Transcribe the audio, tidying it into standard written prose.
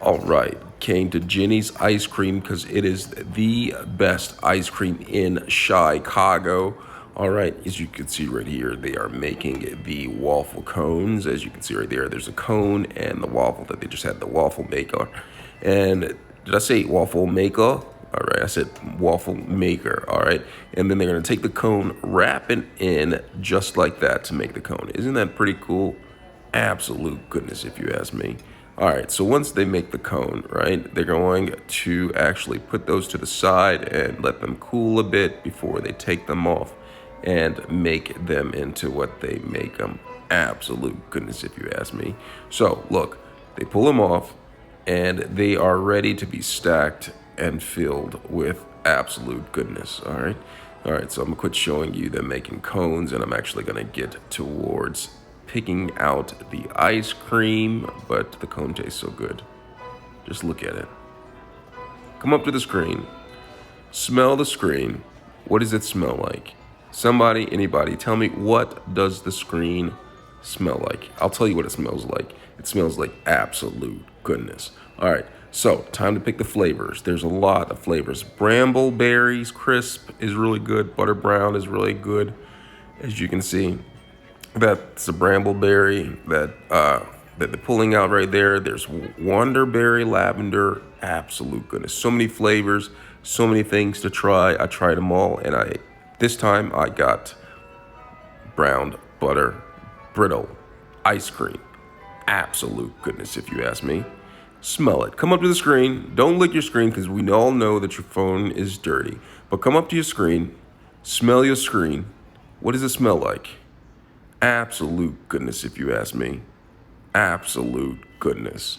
All right, came to Jenny's ice cream because it is the best ice cream in Chicago. All right, as you can see right here, they are making the waffle cones. As you can see right there, there's a cone and the waffle that they just had the waffle maker. And did I say waffle maker? All right, I said waffle maker. All right, and then they're gonna take the cone, wrap it in just like that to make the cone. Isn't that pretty cool? Absolute goodness, if you ask me. All right, so once they make the cone, right, they're going to actually put those to the side and let them cool a bit before they take them off and make them into what they make them. Absolute goodness, if you ask me. So look, they pull them off and they are ready to be stacked and filled with absolute goodness. All right, so I'm gonna quit showing you them making cones and I'm actually gonna get towards picking out the ice cream, but the cone tastes so good. Just look at it. Come up to the screen, smell the screen. What does it smell like? Somebody, anybody, tell me, what does the screen smell like? I'll tell you what it smells like. It smells like absolute goodness. All right, so time to pick the flavors. There's a lot of flavors. Brambleberries crisp is really good. Butter brown is really good, as you can see. That's a brambleberry that they're pulling out right there. There's wonderberry, lavender, absolute goodness. So many flavors, so many things to try. I tried them all, and this time I got brown butter brittle ice cream. Absolute goodness, if you ask me. Smell it. Come up to the screen. Don't lick your screen because we all know that your phone is dirty. But come up to your screen, smell your screen. What does it smell like? Absolute goodness, if you ask me. Absolute goodness.